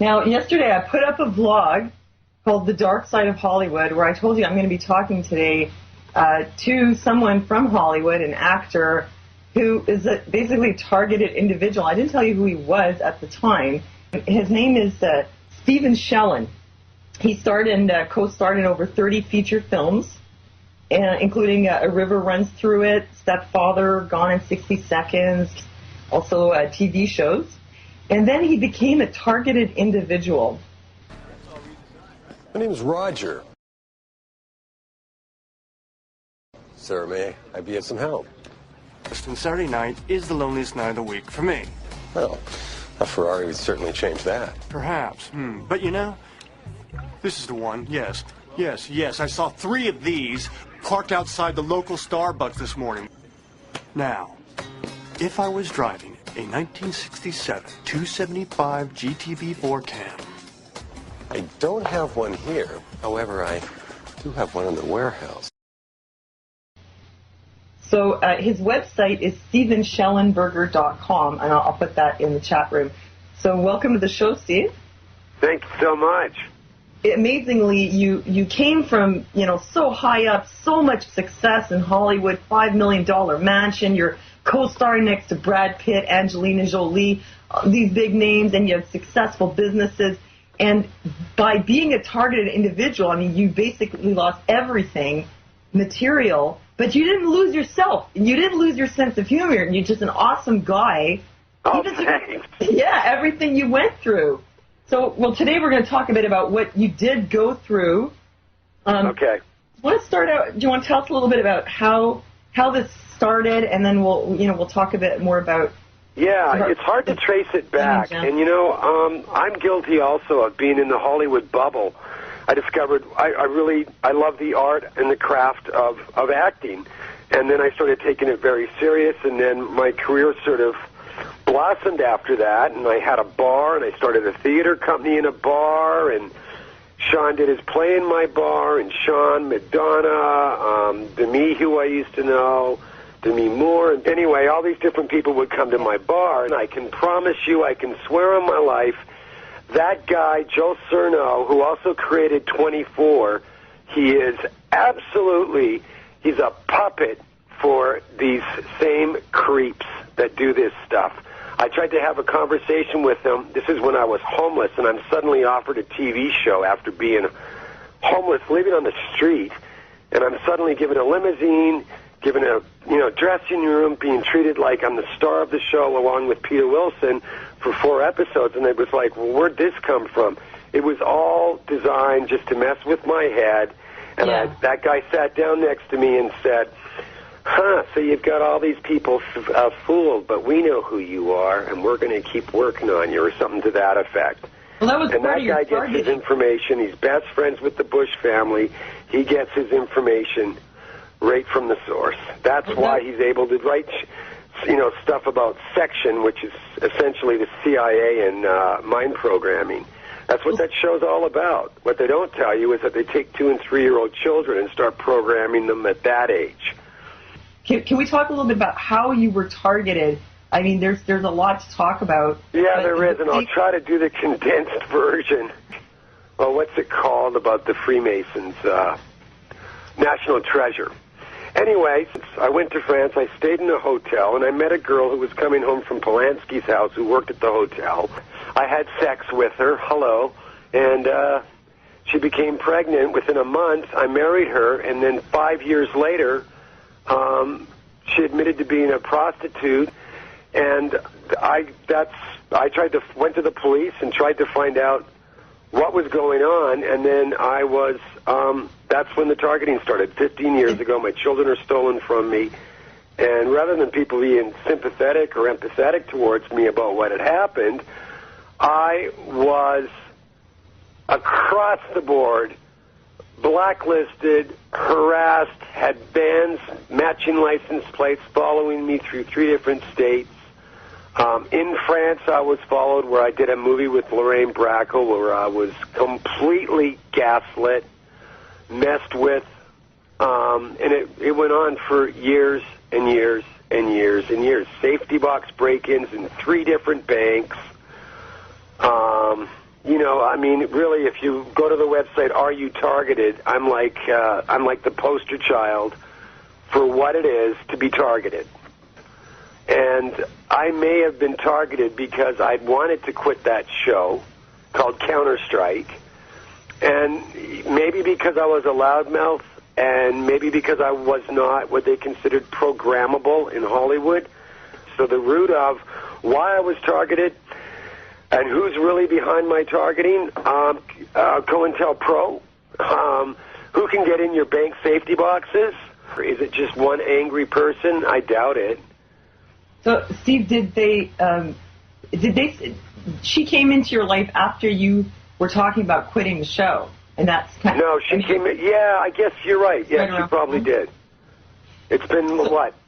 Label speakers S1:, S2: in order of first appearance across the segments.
S1: Now, yesterday I put up a vlog called The Dark Side of Hollywood, where I told you I'm going to be talking today to someone from Hollywood, an actor who is basically a targeted individual. I didn't tell you who he was at the time. His name is Stephen Schellen. He starred and co-starred in over 30 feature films, including A River Runs Through It, Stepfather, Gone in 60 Seconds, also TV shows. And then he became a targeted individual.
S2: My name is Roger. Sir, may I be of some help?
S3: Saturday night is the loneliest night of the week for me.
S2: Well, a Ferrari would certainly change that.
S3: Perhaps. But you know, this is the one. Yes. I saw 3 of these parked outside the local Starbucks this morning. Now, if I was driving a 1967 275 GTB4 Cam.
S2: I don't have one here. However, I do have one in the warehouse.
S1: So his website is StephenSchellenberger.com, and I'll put that in the chat room. So welcome to the show, Steve.
S4: Thank you so much.
S1: Amazingly, you came from, so high up, so much success in Hollywood, $5 million mansion, you're co-starring next to Brad Pitt, Angelina Jolie, these big names, and you have successful businesses. And by being a targeted individual, I mean, you basically lost everything, material, but you didn't lose yourself. You didn't lose your sense of humor. You're just an awesome guy.
S4: Oh, thanks.
S1: Yeah, everything you went through. So, today we're going to talk a bit about what you did go through.
S4: Okay.
S1: Let's start out. Do you want to tell us a little bit about how this started, and then we'll talk a bit more about.
S4: Yeah, it's hard to trace it back, and I'm guilty also of being in the Hollywood bubble. I discovered I love the art and the craft of acting, and then I started taking it very serious, and then my career sort of blossomed after that, and I had a bar, and I started a theater company in a bar, and Sean did his play in my bar, and Sean, Madonna, Demi, who I used to know, Demi Moore, and anyway, all these different people would come to my bar, and I can promise you, I can swear on my life, that guy, Joe Cerno, who also created 24, he's a puppet for these same creeps that do this stuff. I tried to have a conversation with him. This is when I was homeless, and I'm suddenly offered a TV show after being homeless, living on the street, and I'm suddenly given a limousine, given a dressing room, being treated like I'm the star of the show along with Peter Wilson for 4 episodes, and it was like, well, where'd this come from? It was all designed just to mess with my head, and that guy sat down next to me and said, so you've got all these people fooled, but we know who you are, and we're going to keep working on you, or something to that effect.
S1: Well, that was
S4: and that guy gets his information. He's best friends with the Bush family. He gets his information right from the source. That's why he's able to write, stuff about Section, which is essentially the CIA and mind programming. That's what that show's all about. What they don't tell you is that they take 2- and 3-year-old children and start programming them at that age.
S1: Can we talk a little bit about how you were targeted? I mean, there's a lot to talk about.
S4: Yeah, there is, and I'll try to do the condensed version. Well, what's it called about the Freemasons? National Treasure. Anyway, I went to France. I stayed in a hotel, and I met a girl who was coming home from Polanski's house who worked at the hotel. I had sex with her, and she became pregnant within a month. I married her, and then 5 years later, she admitted to being a prostitute, and I went to the police and tried to find out what was going on, and then that's when the targeting started. 15 years ago, my children are stolen from me, and rather than people being sympathetic or empathetic towards me about what had happened, I was across the board blacklisted, harassed, had bans, matching license plates following me through 3 different states. In France, I was followed where I did a movie with Lorraine Bracco where I was completely gaslit, messed with, and it went on for years and years and years and years. Safety box break-ins in 3 different banks. You know, I mean, really, if you go to the website, Are You Targeted? I'm like the poster child for what it is to be targeted. And I may have been targeted because I'd wanted to quit that show called Counter-Strike, and maybe because I was a loudmouth, and maybe because I was not what they considered programmable in Hollywood. So the root of why I was targeted and who's really behind my targeting, COINTELPRO, who can get in your bank safety boxes? Is it just one angry person? I doubt it.
S1: So, Steve, she came into your life after you were talking about quitting the show, and that's kind of...
S4: No, she came in, yeah, I guess you're right. Yeah,
S1: right
S4: she probably did. It's been,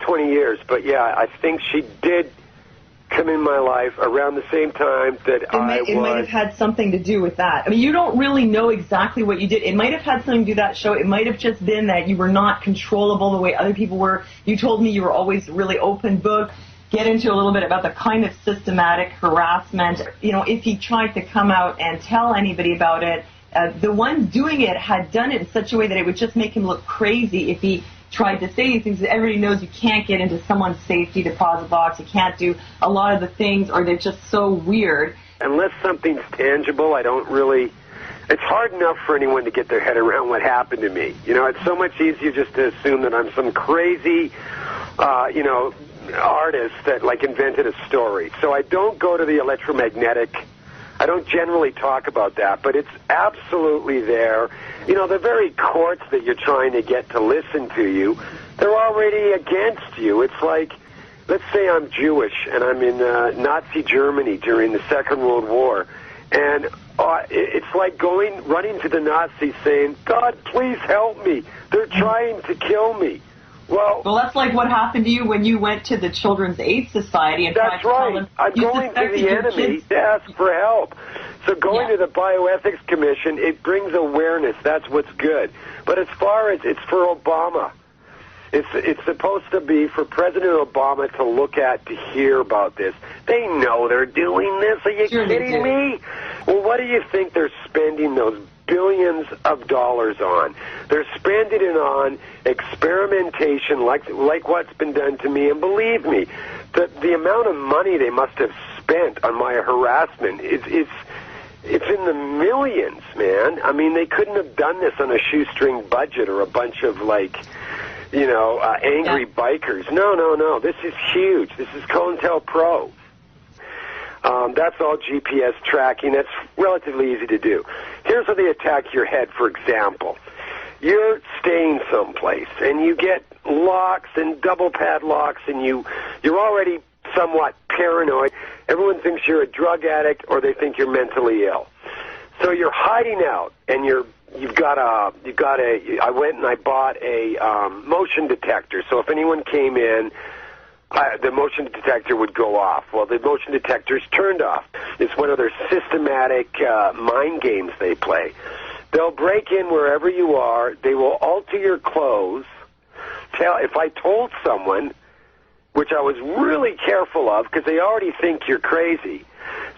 S4: 20 years, but yeah, I think she did come in my life around the same time that
S1: It might have had something to do with that. I mean, you don't really know exactly what you did. It might have had something to do with that show. It might have just been that you were not controllable the way other people were. You told me you were always really open book. Get into a little bit about the kind of systematic harassment. You know, if he tried to come out and tell anybody about it, the one doing it had done it in such a way that it would just make him look crazy if he tried to say these things. Everybody knows you can't get into someone's safety deposit box. You can't do a lot of the things, or they're just so weird.
S4: Unless something's tangible, I don't really... It's hard enough for anyone to get their head around what happened to me. You know, it's so much easier just to assume that I'm some crazy, artist that, like, invented a story. So I don't go to the electromagnetic... I don't generally talk about that, but it's absolutely there. You know, the very courts that you're trying to get to listen to you, they're already against you. It's like, let's say I'm Jewish and I'm in Nazi Germany during the Second World War, and it's like running to the Nazis saying, God, please help me. They're trying to kill me. Well,
S1: that's like what happened to you when you went to the Children's Aid Society. And
S4: that's right. I'm going to the enemy to ask for help. So going to the Bioethics Commission, it brings awareness. That's what's good. But as far as it's for Obama, it's supposed to be for President Obama to look at, to hear about this. They know they're doing this. Are you kidding me? Well, what do you think they're spending those billions of dollars on? They're spending it on experimentation like what's been done to me. And believe me, the amount of money they must have spent on my harassment it's in the millions, man. I mean, they couldn't have done this on a shoestring budget or a bunch of, angry bikers. No. This is huge. This is COINTELPRO. That's all GPS tracking. That's relatively easy to do. Here's how they attack your head, for example. You're staying someplace, and you get locks and double padlocks, and you're already somewhat paranoid. Everyone thinks you're a drug addict, or they think you're mentally ill. So you're hiding out, and I went and I bought a motion detector. So if anyone came in, the motion detector would go off. Well, the motion detector's turned off. It's one of their systematic mind games they play. They'll break in wherever you are. They will alter your clothes. If I told someone, which I was really careful of, because they already think you're crazy.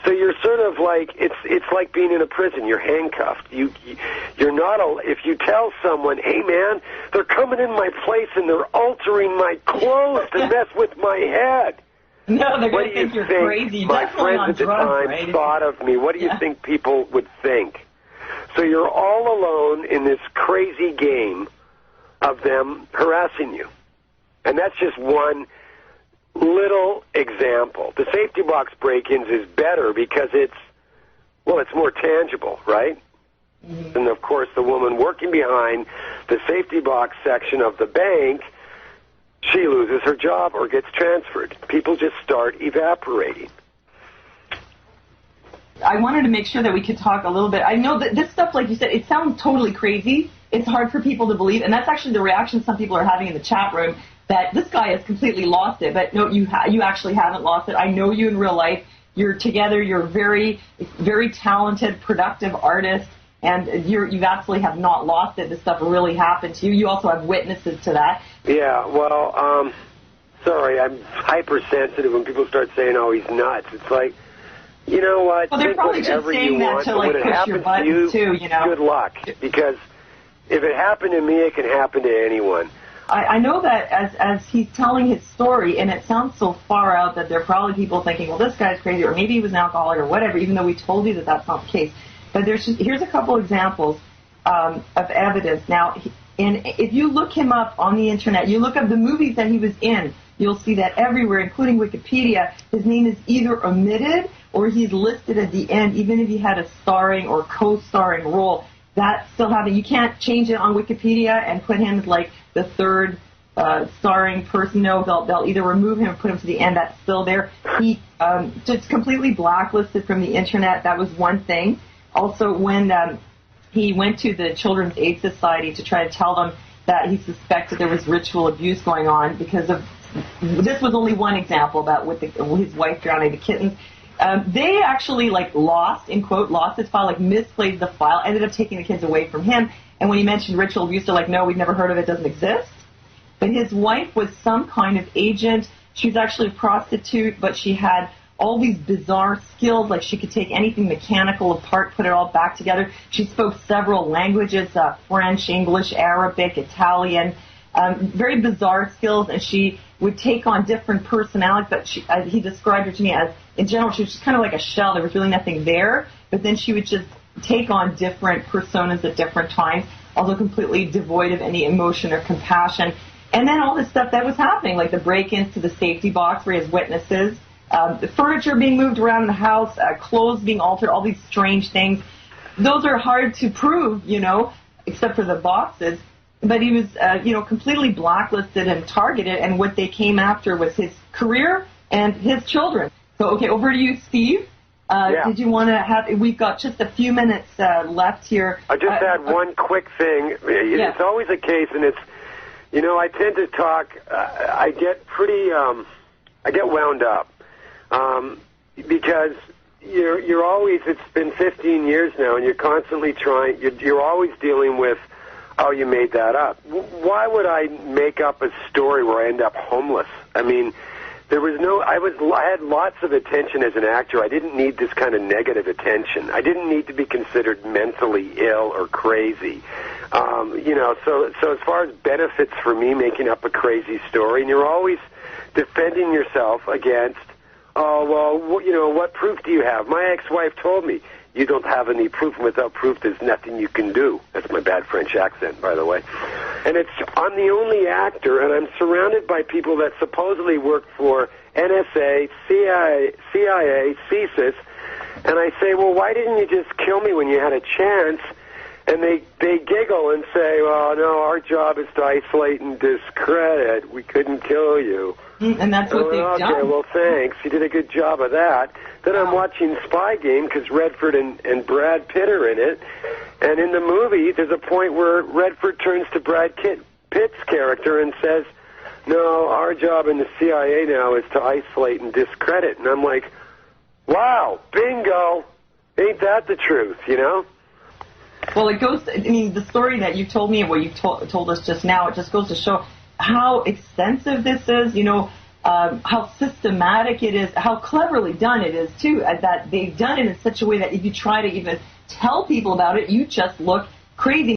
S4: So you're sort of like, it's like being in a prison. You're handcuffed. You're not, if you tell someone, hey man, they're coming in my place and they're altering my clothes to mess with my head.
S1: No, they're going to think you're crazy.
S4: My friends at the time thought of me. What do you think people would think? So you're all alone in this crazy game of them harassing you. And that's just one little example. The safety box break-ins is better because it's more tangible, right? Mm-hmm. And of course, the woman working behind the safety box section of the bank, she loses her job or gets transferred. People just start evaporating.
S1: I wanted to make sure that we could talk a little bit. I know that this stuff, like you said, it sounds totally crazy. It's hard for people to believe, and that's actually the reaction some people are having in the chat room, that this guy has completely lost it. But no, you actually haven't lost it. I know you in real life. You're together. You're very, very talented, productive artist, and you absolutely have not lost it. This stuff really happened to you. You also have witnesses to that.
S4: Yeah, well, sorry, I'm hypersensitive when people start saying, oh, he's nuts. It's like, You know what?
S1: Well, they're
S4: Think
S1: probably just
S4: whatever
S1: saying
S4: you
S1: that
S4: want,
S1: to,
S4: but
S1: like,
S4: when it
S1: push your
S4: happens to
S1: buttons, too, you know?
S4: Good luck, because if it happened to me, it can happen to anyone.
S1: I know that as he's telling his story, and it sounds so far out that there are probably people thinking, well, this guy's crazy, or maybe he was an alcoholic, or whatever, even though we told you that that's not the case. But here's a couple examples of evidence. Now, if you look him up on the internet, you look up the movies that he was in, you'll see that everywhere, including Wikipedia, his name is either omitted or he's listed at the end, even if he had a starring or co-starring role. That's still happening. You can't change it on Wikipedia and put him as like the third starring person. No, they'll either remove him or put him to the end. That's still there. He just completely blacklisted from the internet. That was one thing. Also, when he went to the Children's Aid Society to try to tell them that he suspected there was ritual abuse going on because of, this was only one example about with his wife drowning the kittens. They actually lost his file, misplaced the file, ended up taking the kids away from him. And when he mentioned ritual abuse, they're like, no, we've never heard of it, doesn't exist. But his wife was some kind of agent. She was actually a prostitute, but she had all these bizarre skills, like she could take anything mechanical apart, put it all back together. She spoke several languages, French, English, Arabic, Italian, very bizarre skills, and she would take on different personalities, but he described her to me as, in general, she was just kind of like a shell. There was really nothing there, but then she would just take on different personas at different times, although completely devoid of any emotion or compassion. And then all this stuff that was happening, like the break-ins to the safety box where he has witnesses, the furniture being moved around in the house, clothes being altered, all these strange things. Those are hard to prove, except for the boxes. But he was, completely blacklisted and targeted, and what they came after was his career and his children. So, okay, over to you, Steve.
S4: Yeah.
S1: Did you want to have, we've got just a few minutes left here.
S4: I just had one quick thing.
S1: Yeah.
S4: It's always a case, and it's, I tend to talk, I get pretty, I get wound up. Because you're always, it's been 15 years now, and you're constantly trying, you're always dealing with, oh, you made that up. Why would I make up a story where I end up homeless? I mean, there was no, I had lots of attention as an actor. I didn't need this kind of negative attention. I didn't need to be considered mentally ill or crazy. So as far as benefits for me making up a crazy story, and you're always defending yourself against, oh, well, what proof do you have? My ex-wife told me, you don't have any proof, and without proof, there's nothing you can do. That's my bad French accent, by the way. And I'm the only actor, and I'm surrounded by people that supposedly work for NSA, CIA, CSIS, and I say, well, why didn't you just kill me when you had a chance? And they giggle and say, well, no, our job is to isolate and discredit. We couldn't kill you.
S1: And that's what they've done.
S4: Okay, well, thanks. You did a good job of that. Then I'm watching Spy Game because Redford and Brad Pitt are in it. And in the movie, there's a point where Redford turns to Brad Pitt's character and says, no, our job in the CIA now is to isolate and discredit. And I'm like, wow, bingo. Ain't that the truth,
S1: Well, it goes, the story that you told me and what you told us just now, it just goes to show how extensive this is, how systematic it is, how cleverly done it is, too, that they've done it in such a way that if you try to even tell people about it, you just look crazy.